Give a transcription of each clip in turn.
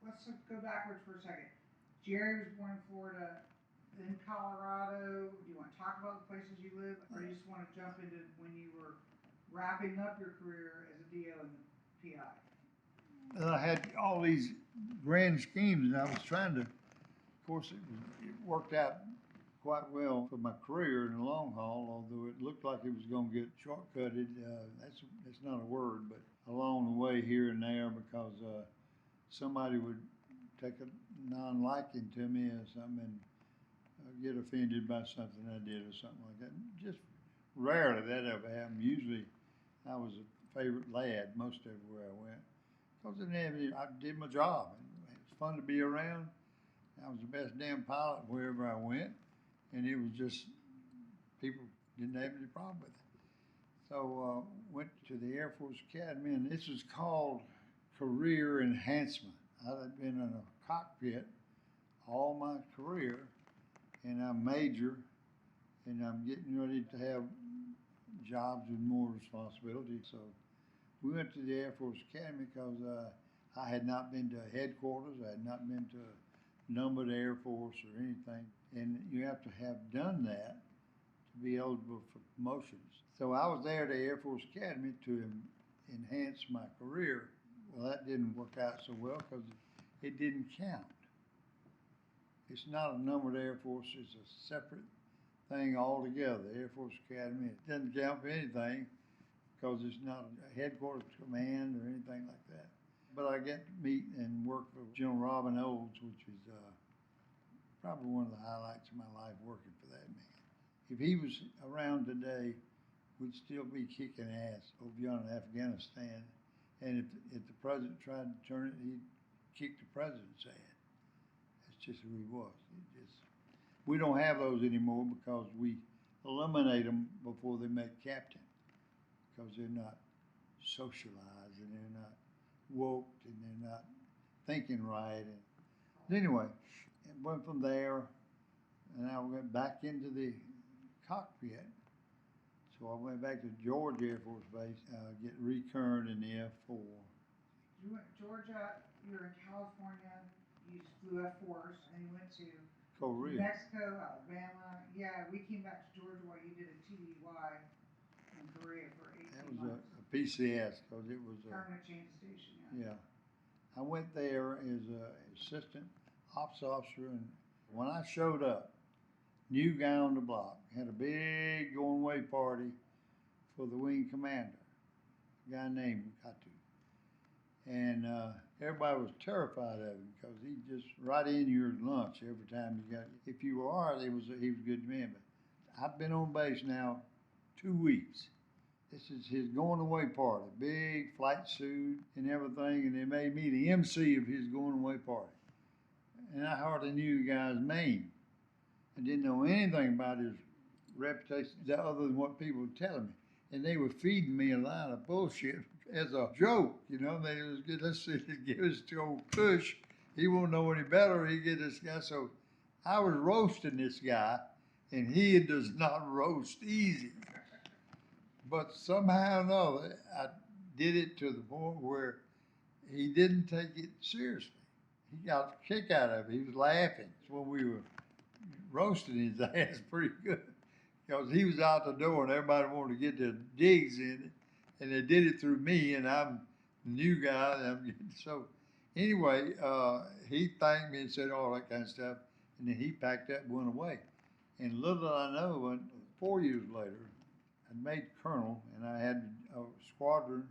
let's go backwards for a second. Jerry was born in Florida, then Colorado. Do you want to talk about the places you live, or do you just want to jump into when you were wrapping up your career as a DO in the PI? And I had all these grand schemes, and I was trying to. Of course, it worked out quite well for my career in the long haul. Although it looked like it was going to get shortcutted. That's not a word, but along the way here and there, because somebody would take a non-liking to me or something and get offended by something I did or something like that. Just rarely that ever happened. Usually, I was a favorite lad most everywhere I went. Because I did my job. It was fun to be around. I was the best damn pilot wherever I went, and it was just people didn't have any problem with it. So went to the Air Force Academy, and this was called career enhancement. I had been in a cockpit all my career, and I'm major, and I'm getting ready to have jobs with more responsibility. So we went to the Air Force Academy because I had not been to headquarters. I had not been to a numbered Air Force or anything. And you have to have done that to be eligible for promotions. So I was there at the Air Force Academy to enhance my career. Well, that didn't work out so well because it didn't count. It's not a numbered Air Force. It's a separate thing altogether. The Air Force Academy, it doesn't count for anything because it's not a headquarters command or anything like that. But I get to meet and work with General Robin Olds, which is probably one of the highlights of my life working for that man. If he was around today, we'd still be kicking ass over yonder in Afghanistan. And if the president tried to turn it, he'd kick the president's ass. That's just who he was. We don't have those anymore because we eliminate them before they make captain, because they're not socialized and they're not woke and they're not thinking right. And anyway, it went from there, and I went back into the cockpit. So I went back to George Air Force Base, get recurrent in the F4. You went to Georgia, you were in California, you flew F4s, and you went to Korea. Mexico, Alabama. Yeah, we came back to Georgia while you did a TDY in Korea for 18 That was months. a PCS, because it was Permanent change station, yeah. I went there as an assistant ops officer, and when I showed up, new guy on the block, had a big going away party for the wing commander, a guy named Katu. And everybody was terrified of him because he just right in your lunch every time you got. If you were all right, he was a good man. But I've been on base now 2 weeks. This is his going away party, big flight suit and everything, and they made me the MC of his going away party. And I hardly knew the guy's name. I didn't know anything about his reputation other than what people were telling me. And they were feeding me a line of bullshit as a joke, you know. They was let's see, give us to old Kush. He won't know any better. He get this guy. So I was roasting this guy, and he does not roast easy. But somehow or another, I did it to the point where he didn't take it seriously. He got a kick out of it. He was laughing when we were roasting his ass pretty good, because he was out the door and everybody wanted to get their digs in it, and they did it through me, and I'm the new guy. So anyway, he thanked me and said all that kind of stuff, and then he packed up and went away. And little did I know, 4 years later, I made colonel, and I had a squadron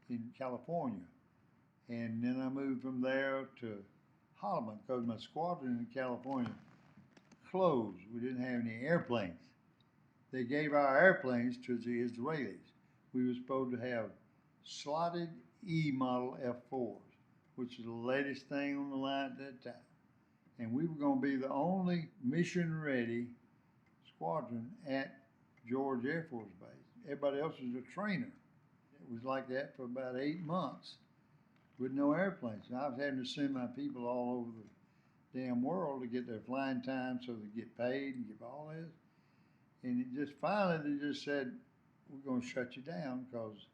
in California. And then I moved from there to Holloman because my squadron in California closed. We didn't have any airplanes. They gave our airplanes to the Israelis. We were supposed to have slotted E model F4s, which is the latest thing on the line at that time. And we were going to be the only mission-ready squadron at George Air Force Base. Everybody else was a trainer. It was like that for about 8 months with no airplanes. And I was having to send my people all over the damn world to get their flying time so they get paid and get all this. And it just finally they just said, we're going to shut you down because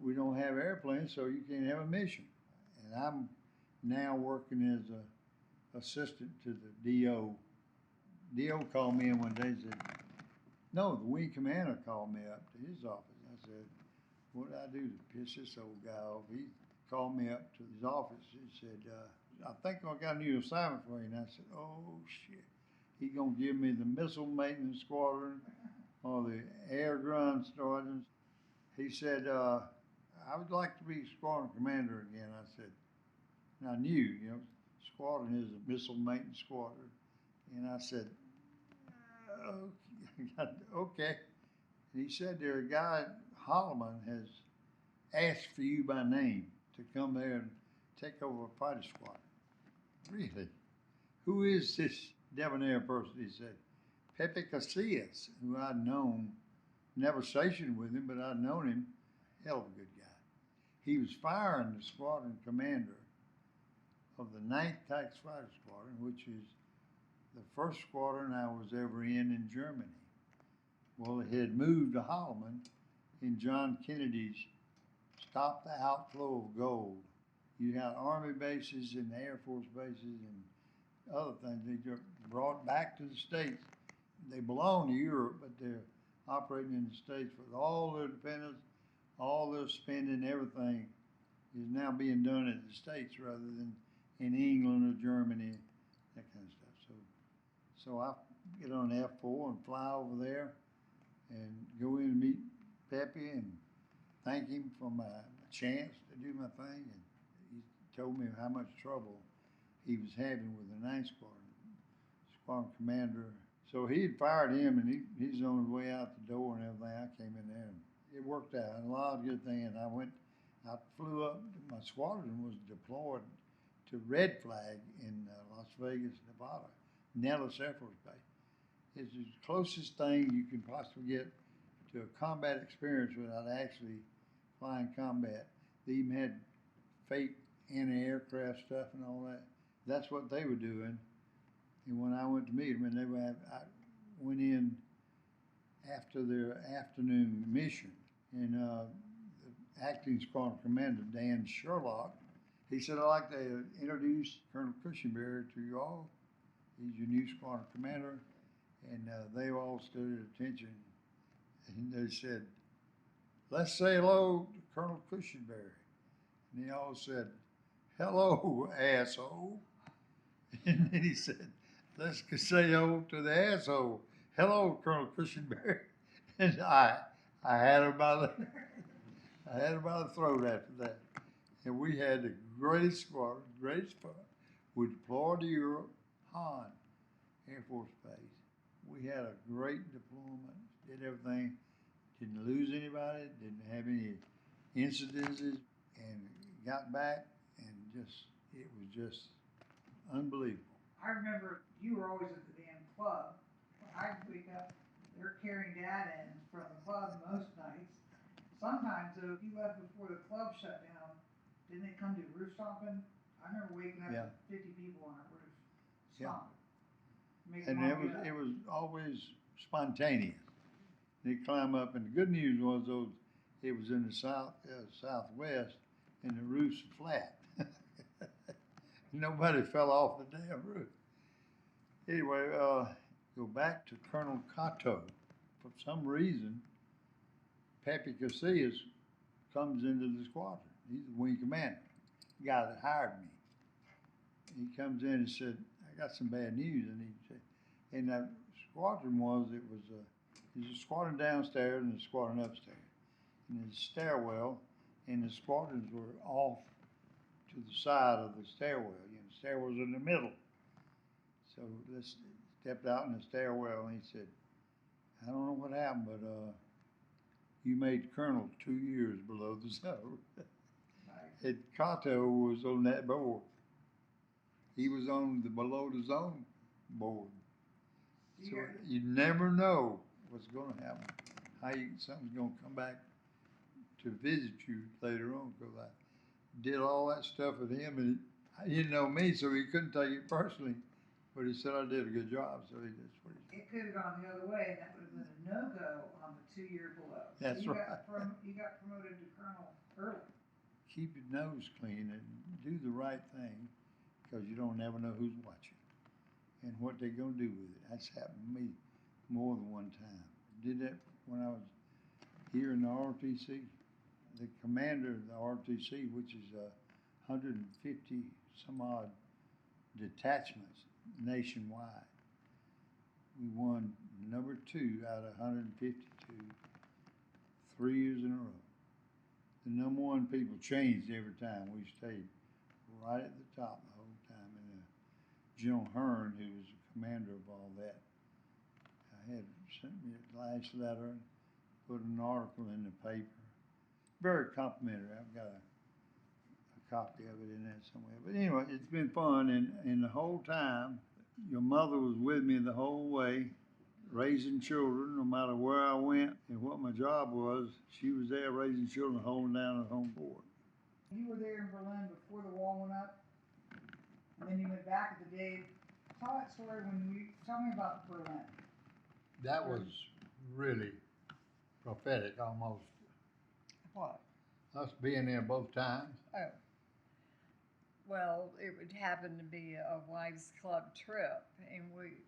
we don't have airplanes, so you can't have a mission. And I'm now working as a assistant to the DO. DO called me in one day and said, no, the wing commander called me up to his office. I said, what did I do to piss this old guy off? He called me up to his office. He said, I think I got a new assignment for you. And I said, oh, shit. He gonna give me the missile maintenance squadron or the air ground squadrons. He said, I would like to be squadron commander again. I said, and I knew, squadron is a missile maintenance squadron. And I said, okay. And he said there, a guy, Holloman, has asked for you by name to come there and take over a fighter squadron. Really? Who is this debonair person? He said, Pepe Casillas, who I'd known, never stationed with him, but I'd known him. Hell of a good guy. He was firing the squadron commander of the 9th Tactical Fighter Squadron, which is the first squadron I was ever in Germany. Well, it had moved to Holloman, and John Kennedy's stopped the outflow of gold. You had Army bases and Air Force bases and other things. They just brought back to the States. They belong to Europe, but they're operating in the States with all their dependents, all their spending, everything is now being done in the States rather than in England or Germany, that kind of stuff. So I get on F4 and fly over there and go in and meet Pepe and thank him for my chance to do my thing. And he told me how much trouble he was having with the 9th Squadron commander. So he had fired him, and he's on his way out the door and everything. I came in there, and it worked out. And a lot of good things. And I flew up. My squadron was deployed to Red Flag in Las Vegas, Nevada, Nellis Air Force Base. It's the closest thing you can possibly get to a combat experience without actually flying combat. They even had fake anti-aircraft stuff and all that. That's what they were doing. And when I went to meet them, and I went in after their afternoon mission, and the acting squadron commander, Dan Sherlock, he said, I'd like to introduce Colonel Cushenberry to you all. He's your new squadron commander. And they all stood at attention. And they said, let's say hello to Colonel Cushenberry. And they all said, hello, asshole. And then he said, let's say hello to the asshole. Hello, Colonel Cushenberry. And I had her by the throat after that. And we had the greatest squadron, greatest fun. We deployed to Europe, Hahn Air Force Base. We had a great deployment, did everything, didn't lose anybody, didn't have any incidences, and got back, and it was just unbelievable. I remember you were always at the damn club. When I'd wake up, they're carrying dad in from the club most nights. Sometimes, though, if you left before the club shut down, didn't they come to roof stomping? I remember waking up with 50 people on our roof stomping. And it was always spontaneous. They'd climb up, and the good news was it was in the southwest, and the roof's flat. Nobody fell off the damn roof. Anyway, go back to Colonel Cato. For some reason, Pepe Casillas comes into the squadron. He's the wing commander, the guy that hired me. He comes in and said, I got some bad news. And he said, and that squadron there's a squadron downstairs and a squadron upstairs. And there's a stairwell, and the squadrons were off to the side of the stairwell. The stairwell's in the middle. So let's stepped out in the stairwell, and he said, I don't know what happened, but you made colonel 2 years below the zone. And Cato was on that board. He was on the below the zone board. So you never know what's going to happen. Something's going to come back to visit you later on, because I did all that stuff with him, and he didn't know me, so he couldn't take it personally. But he said I did a good job, so that's what he said. It could have gone the other way, and that would have been a no-go on the 2 year below. That's so right. You got promoted to colonel early. Keep your nose clean and do the right thing. because you don't never know who's watching and what they're gonna do with it. That's happened to me more than one time. Did that when I was here in the ROTC. The commander of the ROTC, which is 150 some odd detachments nationwide. We won number 2 out of 152, 3 years in a row. The number 1 people changed every time. We stayed right at the top the whole time. And General Hearn, who was the commander of all that, had sent me a last letter and put an article in the paper. Very complimentary. I've got a copy of it in there somewhere. But anyway, it's been fun, and the whole time, your mother was with me the whole way, raising children, no matter where I went and what my job was. She was there raising children, holding down the home board. You were there in Berlin before the wall went up, and then you went back at the day. Tell that story tell me about Berlin. That was really prophetic almost. What? Us being there both times. Oh. Well, it would happen to be a wives club trip, and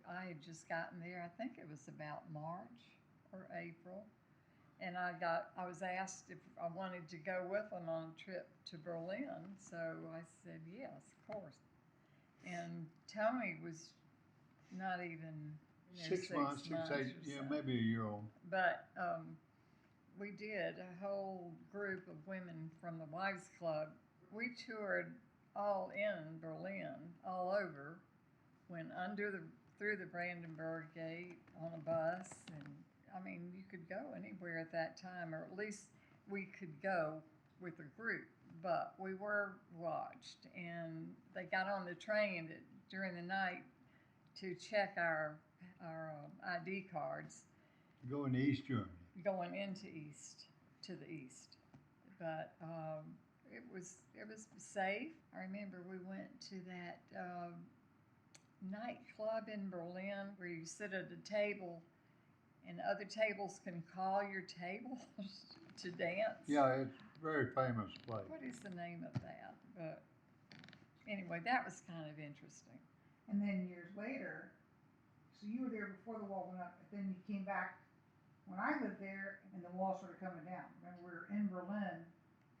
I had just gotten there. I think it was about March or April, and I was asked if I wanted to go with them on a trip to Berlin. So I said yes, of course. And Tony was not even 6 months, 6, 8, or yeah, so. maybe a year old. But we did a whole group of women from the Wives Club. We toured all in Berlin, all over, went through the Brandenburg Gate on a bus, and I mean, you could go anywhere at that time, or at least we could go with a group, but we were watched, and they got on the train during the night to check our ID cards. Going to East Germany. Going to the east, but it was safe. I remember we went to that nightclub in Berlin where you sit at a table and other tables can call your table to dance. Yeah, it's a very famous place. What is the name of that? But anyway, that was kind of interesting. And then years later, so you were there before the wall went up, but then you came back when I lived there and the wall started coming down. Remember, we were in Berlin,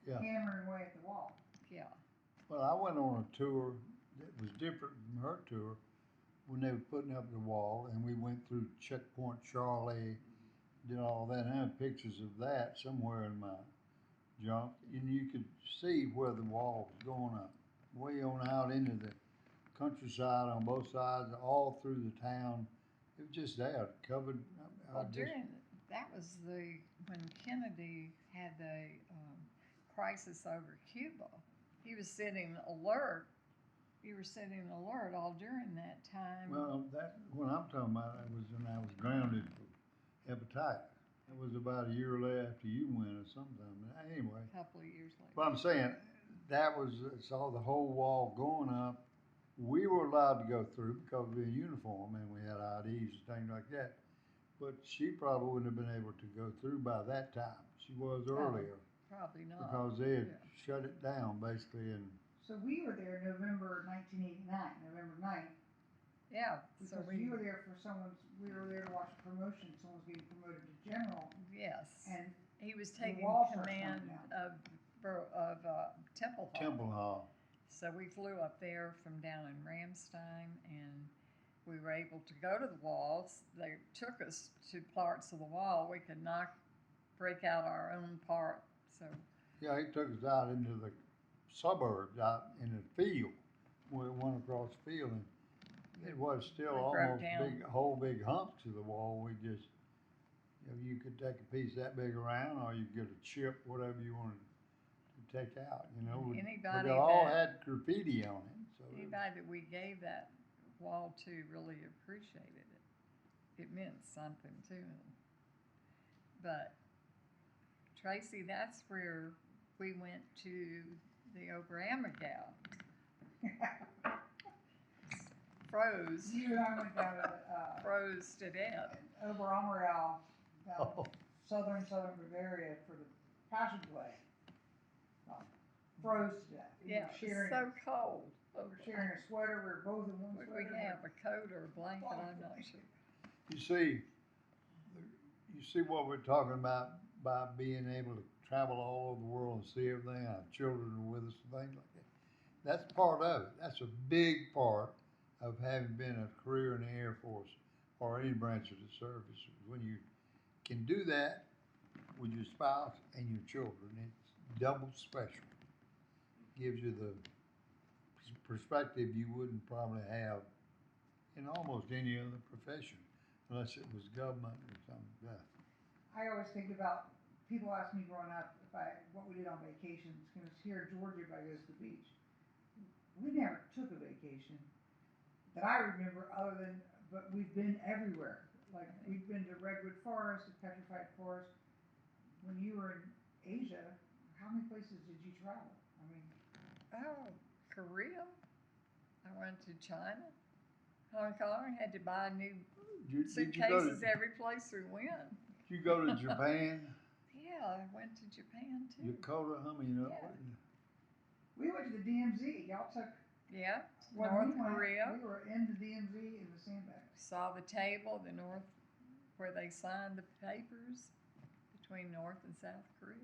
Yeah. hammering away at the wall. Yeah. Well, I went on a tour that was different from her tour when they were putting up the wall, and we went through Checkpoint Charlie, did all that. And I have pictures of that somewhere in my junk, and you could see where the wall was going up, way on out into the countryside on both sides, all through the town. It was just there, covered. Well, that was when Kennedy had the crisis over Cuba. He was sitting alert. You were sitting alert all during that time. Well, what I'm talking about, it was when I was grounded for hepatitis. It was about a year after you went or sometime. Anyway. A couple of years later. But I'm saying, saw the whole wall going up. We were allowed to go through because we were in uniform and we had IDs and things like that. But she probably wouldn't have been able to go through by that time. She was earlier. Probably not. Because they had shut it down basically. And So we were there November 1989, November 9th. Yeah. Because you were there we were there to watch a promotion. Someone was getting promoted to general. Yes. And he was taking command of Temple Hall. Temple Hall. So we flew up there from down in Ramstein, and we were able to go to the walls. They took us to parts of the wall. We could break out our own part. So yeah, he took us out into the suburbs, out in the field. We went across the field, and it was still almost big humps to the wall. We just, you could take a piece that big around, or you could get a chip, whatever you wanted to take out. But they all had graffiti on it. So anybody that we gave that wall to really appreciated it. It meant something to them. But Tracy, that's where we went to the Oberammergau. Froze. You and I went down to froze to death. Oberammergau, southern Bavaria for the passageway. Froze to death. Yeah, it was so cold. We're sharing a sweater, we're both in one Would sweater. we have a coat or a blanket? I'm not sure. You see what we're talking about by being able to travel all over the world and see everything. Our children are with us and things like that. That's part of it. That's a big part of having been a career in the Air Force or any branch of the service. When you can do that with your spouse and your children, it's double special. Gives you the perspective you wouldn't probably have in almost any other profession, unless it was government or something like that. I always think about, people ask me growing up what we did on vacations, because here in Georgia, everybody goes to the beach. We never took a vacation that I remember but we've been everywhere. Like, we've been to Redwood Forest, to Petrified Forest. When you were in Asia, how many places did you travel? I mean, Oh, Korea. I went to China. Hong Kong. Had to buy new Did you go suitcases to, every place we went. did you go to Japan? Yeah, I went to Japan too. Dakota, I mean, Yeah. we went to the DMZ. Y'all took, Yeah, when North we went, Korea. we were in the DMZ in the sandbags. Saw the table, where they signed the papers between North and South Korea.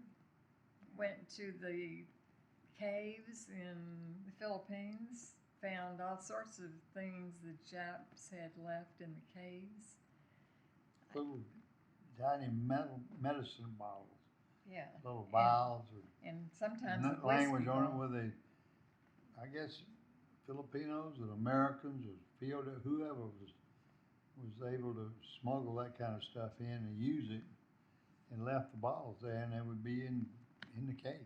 Went to the caves in the Philippines. Found all sorts of things the Japs had left in the caves. Little tiny medicine bottles, Yeah. little vials or And sometimes the language whiskey on it bottle. where they, I guess, Filipinos or Americans or Field, whoever was able to smuggle that kind of stuff in and use it and left the bottles there and they would be in the cave.